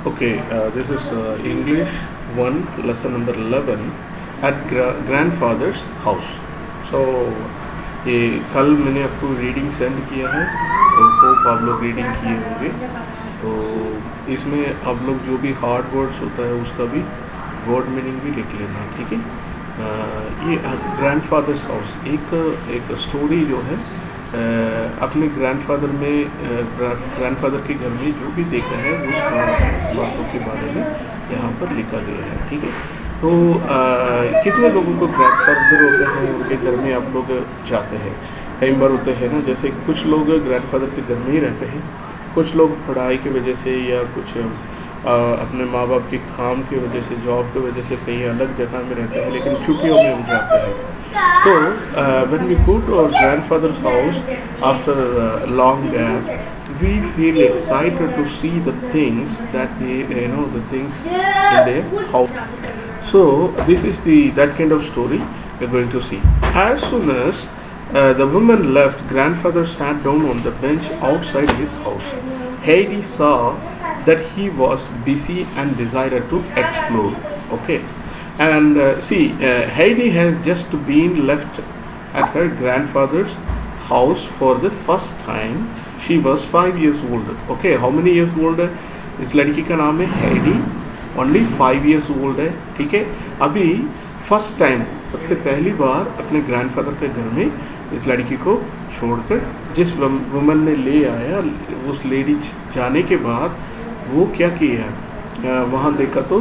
Okay, this is English 1, lesson number 11 at grandfather's house. So, ये कल मैंने आपको रीडिंग सेंड किया है, तो होप आप लोग रीडिंग किए होंगे। तो इसमें आप लोग जो भी हार्ड वर्ड्स होता है उसका भी वर्ड मीनिंग भी लिख लेना, ठीक है। ये ग्रैंडफादर्स हाउस एक स्टोरी जो है अपने ग्रैंडफादर ग्रैंडफादर के घर में जो भी देखा है उस बातों के बारे में यहाँ पर लिखा गया है, ठीक है। तो कितने लोगों को ग्रैंडफादर होते हैं, उनके घर में आप लोग जाते हैं। कई बार होते हैं ना, जैसे कुछ लोग ग्रैंडफादर के घर में ही रहते हैं, कुछ लोग पढ़ाई की वजह से या कुछ अपने माँ बाप के काम की वजह से, जॉब की वजह से कहीं अलग जगह में रहते हैं, लेकिन छुट्टियों में हम जाते हैं। तो when we go to our grandfather's house after a long gap, we feel excited to see the things that the things in their house. So this is that kind of story we're going to see. As soon as the woman left, grandfather sat down on the bench outside his house. Heidi saw that he was busy and desired to explore. Okay. And Heidi has just been left at her grandfather's house for the first time. She was 5 years old. Okay, how many years old है? इस लड़की का नाम है Heidi, only 5 years old है, ठीक है। अभी फर्स्ट टाइम, सबसे पहली बार अपने ग्रैंडफादर के घर में इस लड़की को छोड़कर जिस वुमन ने ले आया, उस लेडी जाने के बाद वो क्या किया, वहाँ देखा तो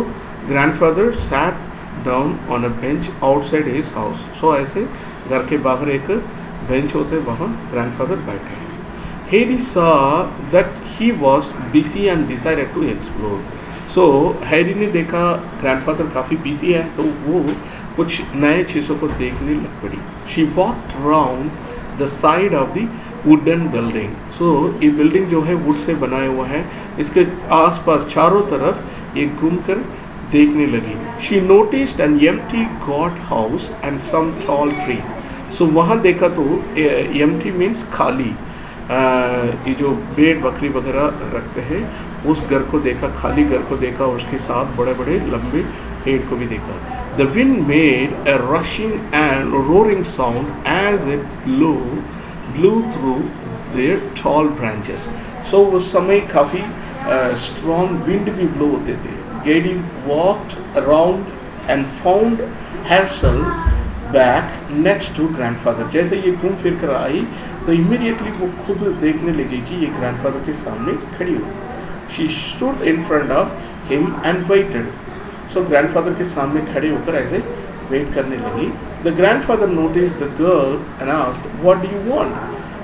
grandfather sat down on a bench outside his house. So ऐसे घर के बाहर एक बेंच होते, वहाँ ग्रैंडफादर बैठे हैं। Heidi saw that he was busy and decided to explore. So Heidi ने देखा ग्रैंडफादर काफ़ी बिजी है, तो वो कुछ नए चीज़ों को देखने लग पड़ी। She walked around the side of the wooden building. So ये बिल्डिंग जो है वुड से बनाया हुआ है, इसके आसपास चारों तरफ ये घूमकर देखने लगी। She noticed an empty goat house and some tall trees. So वहाँ देखा तो एम्प्टी मीन्स खाली, ये जो भेड़ बकरी वगैरह रखते हैं उस घर को देखा, खाली घर को देखा, उसके साथ बड़े बड़े लंबे पेड़ को भी देखा। The wind made a rushing and roaring sound as it blew through their tall branches. So उस समय काफ़ी स्ट्रॉन्ग विंड भी ब्लो होते थे। Heidi walked around and found herself back next to grandfather. जैसे ये घूम फिर कर आई तो immediately वो खुद देखने लगी कि ये grandfather के सामने खड़ी हुई। She stood in front of him and waited. So grandfather के सामने खड़े होकर ऐसे वेट करने लगी। The grandfather noticed the girl and asked, "What do you want?"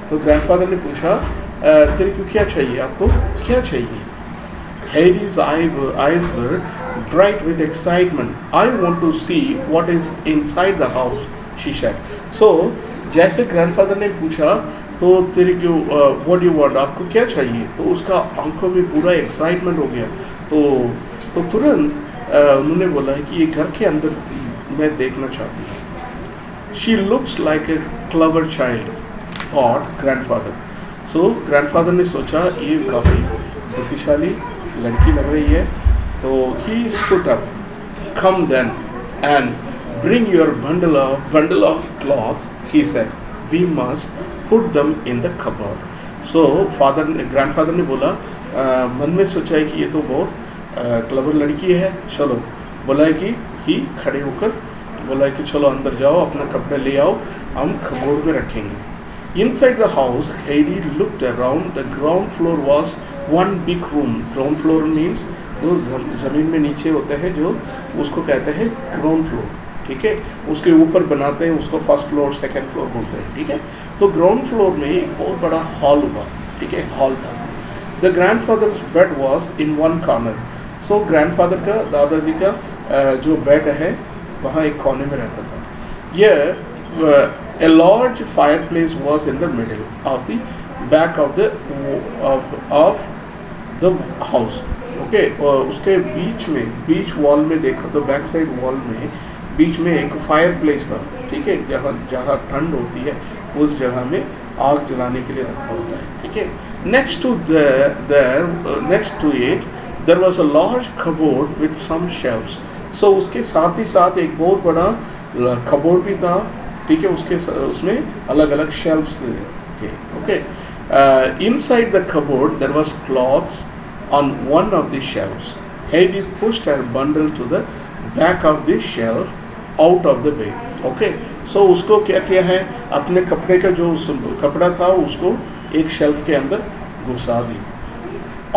तो grandfather ने पूछा, तेरे को क्या चाहिए, आपको क्या चाहिए? Heidi's eyes were bright with excitement. "I want to see what is inside the house," she said. So, जैसे grandfather ने पूछा तो तेरे को what do you want, आपको क्या चाहिए, तो उसका आंखों में पूरा excitement हो गया। तो तुरंत उन्होंने बोला है कि ये घर के अंदर मैं देखना चाहती हूँ। She looks like a clever child, thought grandfather. So, grandfather ने सोचा ये काफ़ी बुद्धिशाली लड़की लग रही है, तो he stood up. "Come then and bring your bundle of cloth," he said. "We must put them in the cupboard." So grandfather ने बोला, मन में सोचा है कि ये तो बहुत क्लेवर लड़की है, चलो बोला है कि ही खड़े होकर बोला है कि चलो अंदर जाओ, अपना कपड़े ले आओ, हम कबोर्ड में रखेंगे। Inside the house, Heidi looked around. The ground floor was one big room. Ground floor means जो ज़मीन में नीचे होते हैं, जो उसको कहते हैं ग्राउंड फ्लोर, ठीक है। उसके ऊपर बनाते हैं, उसको फर्स्ट फ्लोर सेकंड फ्लोर बोलते हैं, ठीक है। तो ग्राउंड फ्लोर में एक बहुत बड़ा हॉल हुआ, ठीक है, हॉल था। The grandfathers bed was in one corner. So grandfather का, दादाजी का जो बेड है वहाँ एक कोने में रहता था। यह a large fireplace was in the middle of the back of the house. Okay, उसके बीच वॉल में देखो तो बैक साइड वॉल में बीच में एक फायरप्लेस था, ठीक है, जहाँ ठंड होती है उस जगह में आग जलाने के लिए रखा होता है, ठीक है। Next to it there was a large cupboard with some shelves. So उसके साथ ही साथ एक बहुत बड़ा कबोर्ड भी था, ठीक है, उसमें अलग अलग शेल्व्स थे. Okay, inside the cupboard there was clothes on one of the shelves. Heidi pushed her bundle to the back of the shelf out of the bag. Okay, so उसको क्या किया है, अपने कपड़े का जो कपड़ा था उसको एक शेल्फ के अंदर घुसा दी.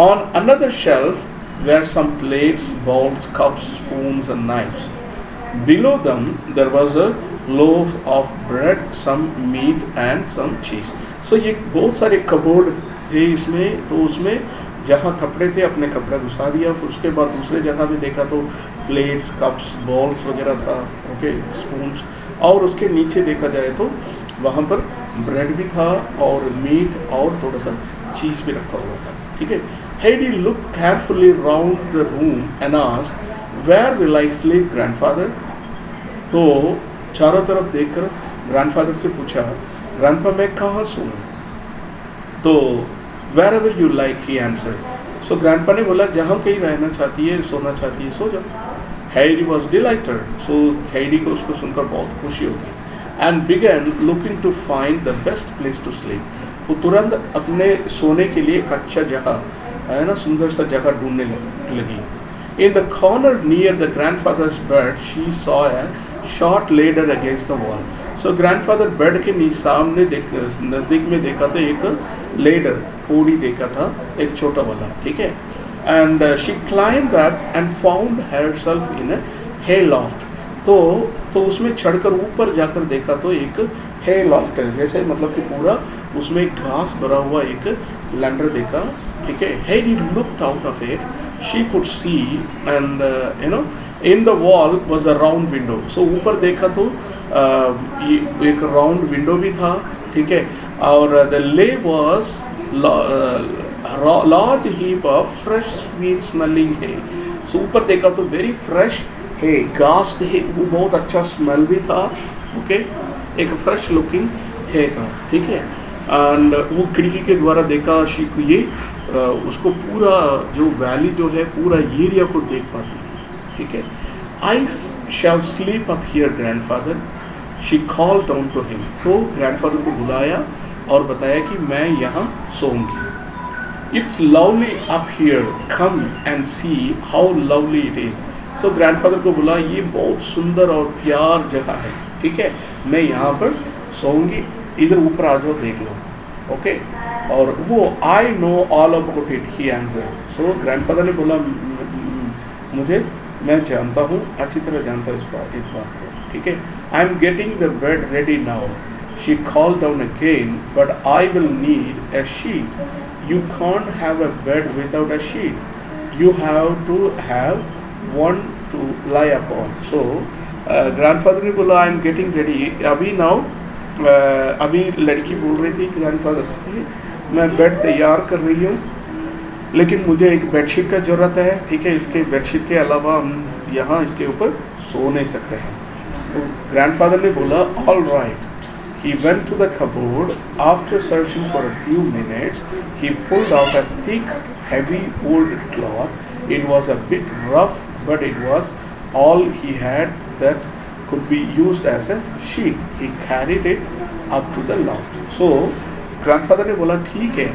On another shelf were some plates, bowls, cups, spoons and knives. Below them there was a loaf of bread, some meat and some cheese. So ये बहुत सारे कबोर्ड थे इसमें. तो उसमें जहाँ कपड़े थे अपने कपड़ा घुसा दिया. फिर उसके बाद दूसरे जगह भी देखा तो प्लेट्स, कप्स, बॉल्स वगैरह था. Okay, spoons. और उसके नीचे देखा जाए तो वहाँ पर ब्रेड भी था और मीट और थोड़ा सा चीज़ भी रखा हुआ था. ठीक है. Heidi looked carefully round the room and asked, "Where will I sleep, grandfather?" तो चारों तरफ देखकर ग्रैंडफादर से पूछा, ग्रैंडपा मैं कहाँ सोऊं? तो wherever you like, he answered. So grandpa ने बोला जहाँ कहीं रहना चाहती है, सोना चाहती है, सो जाओ. Heidi was delighted. So Heidi को उसको सुनकर बहुत खुशी हो गई. And began looking to find the best place to sleep. वो तुरंत अपने सोने के लिए एक अच्छा जगह है ना, सुंदर सा जगह ढूंढने लगी. In the corner near the grandfather's bed, she saw a short ladder against the wall. So grandfather bed के सामने नज़दीक में देखा तो एक लेडर, पौड़ी देखा था, एक छोटा वाला. ठीक है. And she climbed up and found herself in a hay loft. तो उसमें चढ़कर ऊपर जाकर देखा तो एक hay loft है, जैसे मतलब कि पूरा उसमें घास भरा हुआ एक लैंडर देखा. ठीक है. Heidi looked out of it. She could see and in the wall was a round window. So ऊपर देखा तो एक राउंड विंडो भी था. ठीक है. और द ले was large heap of fresh sweet smelling है. सो ऊपर देखा तो वेरी फ्रेश है, घास थे, वो बहुत अच्छा स्मेल भी था. ओके, एक फ्रेश लुकिंग है था. ठीक है. एंड वो खिड़की के द्वारा देखा ये उसको पूरा जो वैली जो है पूरा एरिया को देख पाती. ठीक है. I shall sleep up here grandfather. She call down to him. So grandfather को बुलाया और बताया कि मैं यहाँ सोऊंगी. It's lovely up here, come and see how lovely it is. So grandfather को बोला ये बहुत सुंदर और प्यार जगह है. ठीक है, मैं यहाँ पर सोऊंगी, इधर ऊपर आ जाओ, देख लो. ओके. और वो I know all about it, he answer. So grandfather ने बोला मैं जानता हूँ, अच्छी तरह जानता हूँ इस बात को. ठीक है. I am getting the bed ready now. She call down again, but I will need a sheet. You can't have a bed without a sheet. You have to have one to lie upon. So grandfather ने बोला आई am getting ready. अभी लड़की बोल रही थी grandfather से, मैं bed तैयार कर रही हूँ, लेकिन मुझे एक बेडशीट का ज़रूरत है. ठीक है. इसके बेडशीट के अलावा हम यहाँ इसके ऊपर सो नहीं सकते हैं. तो ग्रैंडफादर ने बोला all right. He went to the cupboard. After searching for a few minutes he pulled out a thick heavy old cloth. It was a bit rough, but it was all he had that could be used as a sheet. He carried it up to the loft. So grandfather ने बोला ठीक है,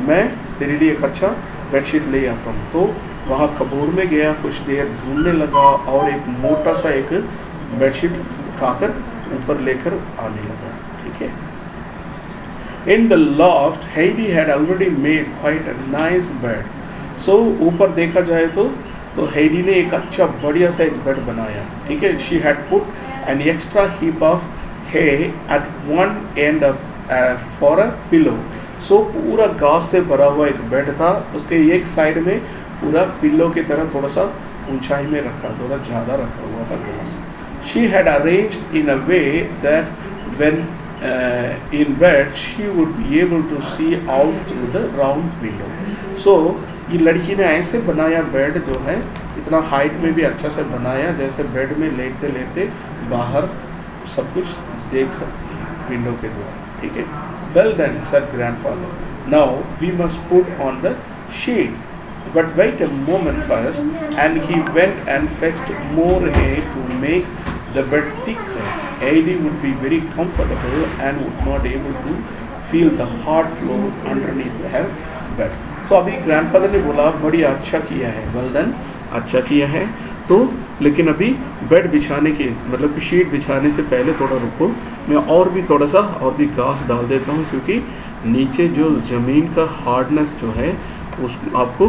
मैं तेरे लिए एक अच्छा bedsheet ले आता हूँ. तो वहाँ कबोर्ड में गया, कुछ देर ढूंढने लगा और एक मोटा सा एक बेडशीट उठाकर ऊपर लेकर आने लगा. ठीक है. In the loft, Heidi had already made quite a nice bed. So ऊपर देखा जाए तो हेडी ने एक अच्छा बढ़िया सा एक बेड बनाया. ठीक है. She had put an extra heap of hay at one end for a pillow. So पूरा घास से भरा हुआ एक बेड था. उसके एक साइड में पूरा पिल्लो की तरह थोड़ा सा ऊंचाई में रखा, थोड़ा ज़्यादा रखा हुआ था घास. She had arranged in a way that when in bed she would be able to see out through the round window. So ये लड़की ने ऐसे बनाया बेड जो है, इतना हाइट में भी अच्छा से बनाया जैसे बेड में लेटते लेटते बाहर सब कुछ देख सकती है विंडो के द्वारा. ठीक है. Well done, said grandfather. Now we must put on the sheet. But wait a moment first, and he went and fetched more hay to make the bed thicker. Heidi would be very comfortable and would not able to feel the hard floor underneath her bed. So अभी grandfather ने बोला बड़ी अच्छा किया है, well done, अच्छा किया है। तो लेकिन अभी बेड बिछाने के मतलब कि शीट बिछाने से पहले थोड़ा रुको, मैं और भी थोड़ा सा और भी घास डाल देता हूँ, क्योंकि नीचे जो ज़मीन का हार्डनेस जो है उस आपको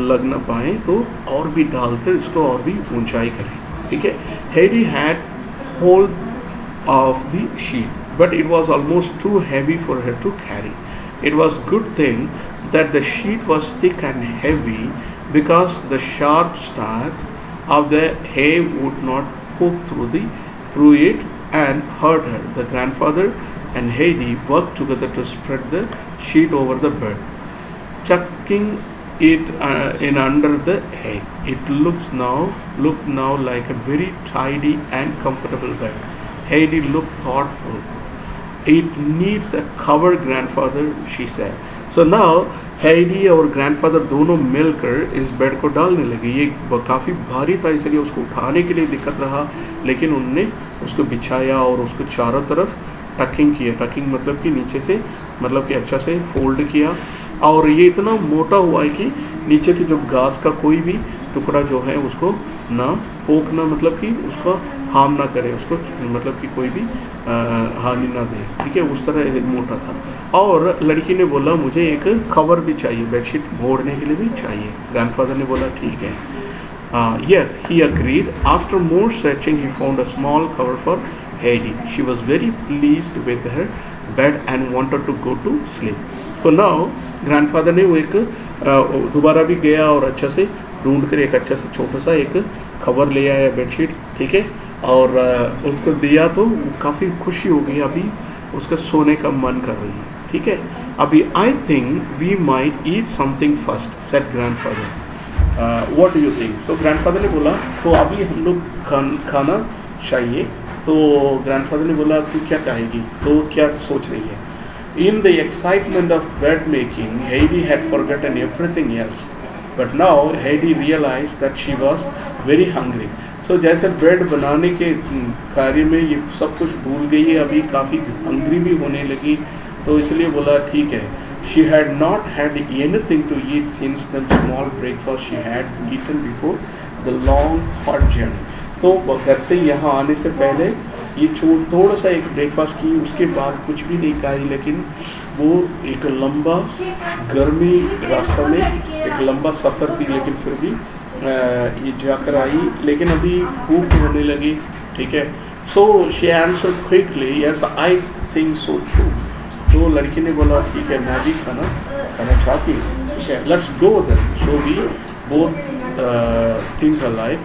लग ना पाए, तो और भी डालकर इसको और भी ऊंचाई करें, ठीक है। Heidi had hold of the sheet but it was almost too heavy for her to carry. It was good thing that the sheet was thick and heavy, because the sharp stalk of the hay would not poke through it and hurt her. The grandfather and Heidi worked together to spread the sheet over the bed, tucking it in under the hay. It looked now like a very tidy and comfortable bed. Heidi looked thoughtful. It needs a cover, grandfather, she said. So now Heidi और grandfather दोनों मिलकर इस bed को डालने लगे। ये काफ़ी भारी था, इसलिए उसको उठाने के लिए दिक्कत रहा, लेकिन उनने उसको बिछाया और उसको चारों तरफ टकिंग किया। टकिंग मतलब कि नीचे से मतलब कि अच्छा से फोल्ड किया, और ये इतना मोटा हुआ है कि नीचे की जो घास का कोई भी टुकड़ा जो है उसको ना पोकना, मतलब कि उसको हार्म ना करे, उसको मतलब कि कोई भी हानि ना दे, ठीक है, उस तरह मोटा था। और लड़की ने बोला मुझे एक कवर भी चाहिए, बेडशीट मोड़ने के लिए भी चाहिए। ग्रैंडफादर ने बोला ठीक है। Yes, he agreed. After more searching, he found a small cover for Heidi. She was very pleased with her bed and wanted to go to sleep. So now, grandfather ने वो एक दोबारा भी गया और अच्छा से ढूंढ कर एक अच्छा सा छोटा सा एक कवर ले आया बेडशीट, ठीक है, और उसको दिया तो काफ़ी खुशी हो गई। अभी उसका सोने का मन कर रही है, ठीक है। अभी I think we might eat something first, said grandfather. What do you think? तो ग्रैंडफादर ने बोला तो अभी हम लोग खाना चाहिए। तो ग्रैंडफादर ने बोला तू क्या कहेगी, तो क्या सोच रही है? In the excitement of bread making, Heidi had forgotten everything else. But now Heidi realized that she was very hungry. So जैसे ब्रेड बनाने के कार्य में ये सब कुछ भूल गई है, अभी काफ़ी हंग्री भी होने लगी, तो इसलिए बोला ठीक है। She had not had anything to eat since the small breakfast she had eaten before the long hot journey. तो घर से यहाँ आने से पहले ये थोड़ा सा एक ब्रेकफास्ट की, उसके बाद कुछ भी नहीं खाई, लेकिन वो एक लंबा गर्मी रास्ता में एक लंबा सफ़र थी, लेकिन फिर भी ये जाकर आई, लेकिन अभी भूख होने लगी, ठीक है। So she answer quickly yes I think so too. तो लड़की ने बोला ठीक है, मैं भी खाना चाहती हूँ, ठीक है, let's go then. So we both think alike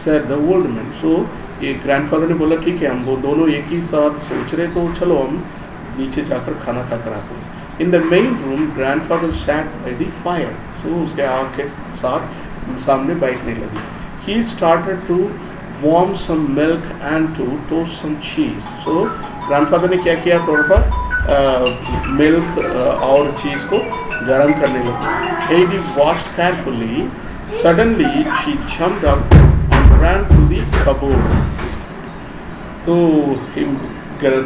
said the old man. So ये ग्रैंडफादर ने बोला ठीक है, हम वो दोनों एक ही साथ सोच रहे, तो चलो हम नीचे जाकर खाना खा कर आते हैं। In the main room grandfather sat by the fire. So उसके आग के साथ सामने बैठने लगी। He started to warm some milk and to toast some cheese. So grandfather ने क्या किया, थोड़ा सा मिल्क और चीज़ को गर्म करने लगी। Heidi washed carefully. Suddenly she jumped up and ran to the cupboard. तो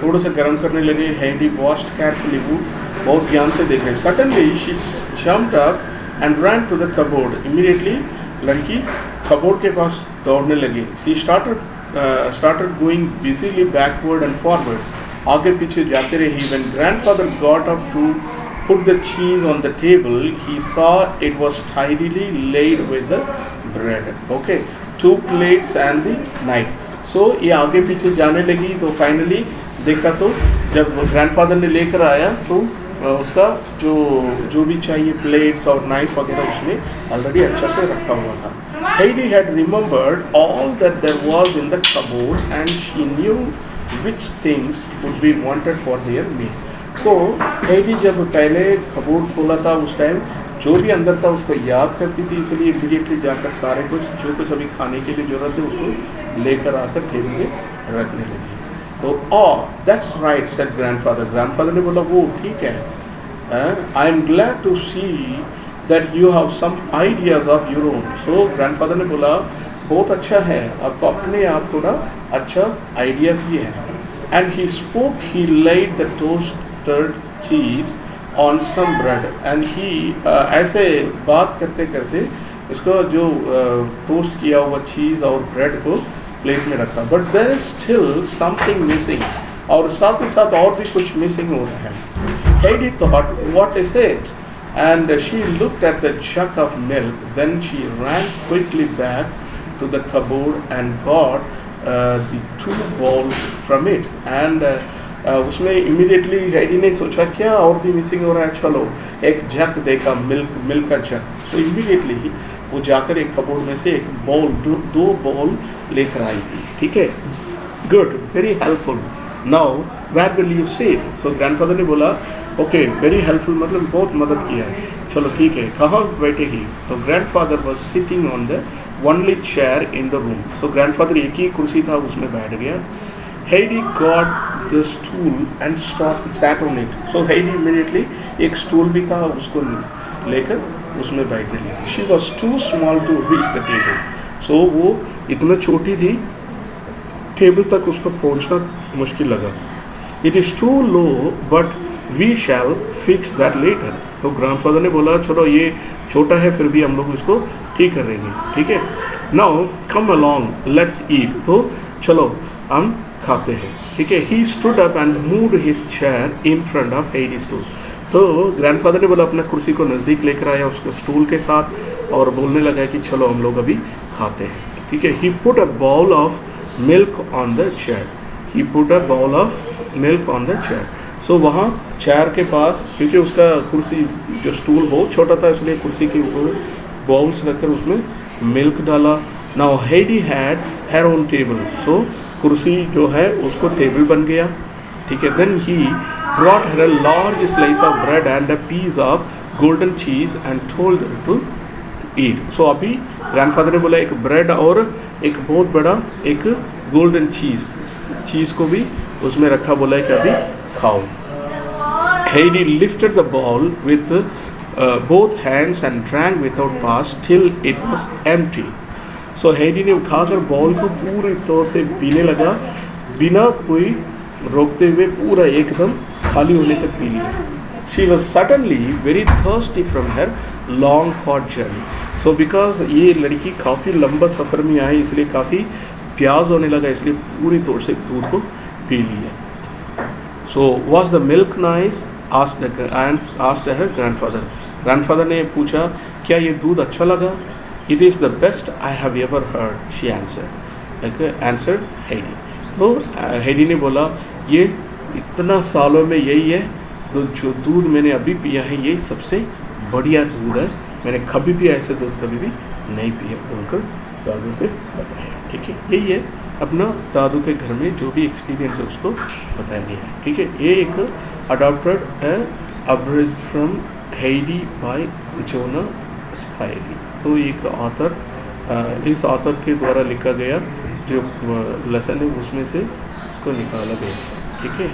थोड़ा सा गर्म करने लगे। हेडी वॉश्ड केयरफुली, वो बहुत ध्यान से देख रहे। Suddenly she jumped up and ran to the cupboard. Immediately लड़की कबोर्ड के पास दौड़ने लगी। She started going busily backward and forward. आगे पीछे जाते रही। When grandfather got up to put the cheese on the table, he saw it was tidily laid with the bread. Okay, 2 plates and the knife. So ये आगे पीछे जाने लगी, तो फाइनली देखा तो जब ग्रैंडफादर ने लेकर आया तो उसका जो भी चाहिए प्लेट्स और नाइफ वगैरह उसने ऑलरेडी अच्छा से रखा हुआ था। Heidi had remembered all that there was in the cupboard and she knew which things would be wanted for their meal. So Heidi जब पहले कबोर्ड खोला था उस टाइम जो भी अंदर था उसको याद करती थी, इसलिए इमीडिएटली जाकर सारे कुछ जो कुछ अभी खाने के लिए ज़रूरत है उसको लेकर आकर टेबल पे रखने लगी। तो that's right said grandfather. Grandfather ने बोला वो ठीक है। I am glad to see that you have some ideas of your own. So grandfather ने बोला बहुत अच्छा है, आपको अपने आप थोड़ा अच्छा आइडिया भी है. And he spoke, he laid the toasted cheese on some bread. And he ऐसे बात करते करते इसको जो टोस्ट किया हुआ चीज़ और ब्रेड को प्लेट में रखा. But there is still something missing, और साथ ही साथ और भी कुछ मिसिंग हो रहा है. Heidi thought, what is it? And she looked at the jug of milk. Then she ran quickly back to the cupboard and got the 2 bowls from it. And उसमें इमीडिएटली हेडी ने सोचा क्या और भी missing हो रहा है, चलो एक जग देखा, मिल्क का जग. सो इमीडिएटली वो जाकर एक कपबोर्ड में से एक बाउल, 2 बाउल लेकर आई थी. ठीक है, good, very helpful. Now where will you sit? So grandfather ने बोला ओके, वेरी हेल्पफुल मतलब बहुत मदद किया है, चलो ठीक है, कहाँ बैठेगी? तो grandfather was sitting on the only chair in the room. So grandfather एक ही कुर्सी था उसमें बैठ गया. Heidi got the stool and sat on it. So Heidi immediately एक स्टूल भी था उसको लेकर उसमें बैठने लगी. She was too small to reach the table. So वो इतना छोटी थी, टेबल तक उसको पहुंचना मुश्किल लगा. It is too low, but we shall fix that later. तो ग्रैंडफादर ने बोला चलो ये छोटा है फिर भी हम लोग इसको ठीक करेंगे. ठीक है, now come along, let's eat. तो चलो हम खाते हैं. ठीक है. He stood up and moved his chair in front of Heidi's stool. तो ग्रैंडफादर ने बोला अपना कुर्सी को नज़दीक लेकर आया उसके स्टूल के साथ और बोलने लगा कि चलो हम लोग अभी खाते हैं. ठीक है. He put a bowl of milk on the chair. He put a bowl of milk on the chair. So वहाँ चेयर के पास, क्योंकि उसका कुर्सी जो स्टूल बहुत छोटा था इसलिए कुर्सी के ऊपर बाउल्स रखकर उसमें मिल्क डाला. Now Heidi had her own table. So कुर्सी जो है उसको टेबल बन गया. ठीक है. Then he brought her a large slice of bread and a piece of golden cheese and told her to eat. So अभी ग्रैंडफादर ने बोला एक ब्रेड और एक बहुत बड़ा एक गोल्डन चीज़ को भी उसमें रखा, बोला है कि अभी खाओ. Heidi lifted the bowl with both hands and drank without pause till it was empty. So Heidi ने उठाकर बॉल को पूरी तौर से पीने लगा, बिना कोई रोकते हुए पूरा एकदम खाली होने तक पी लिया. She was suddenly very thirsty from her long hot journey. So because ये लड़की काफ़ी लंबा सफ़र में आई इसलिए काफ़ी प्यास होने लगा, इसलिए पूरी तौर से दूध को पी लिया. So was the milk nice? asked her grandfather. Grandfather ने पूछा क्या ये दूध अच्छा लगा? It is the best I have ever heard, she answered Heidi. तो हेडी ने बोला ये इतना सालों में यही है तो जो दूध मैंने अभी पिया है ये सबसे बढ़िया दूध है, मैंने कभी भी ऐसे दूध कभी भी नहीं पिया, बोलकर दादू से बताया. ठीक है, यही है अपना दादू के घर में जो भी एक्सपीरियंस है उसको बताया गया है. ठीक है, ये एक adopted abridge from Heidi by Johanna Spyri. तो एक ऑथर, इस ऑथर के द्वारा लिखा गया जो लेसन है उसमें से इसको निकाला गया. ठीक है.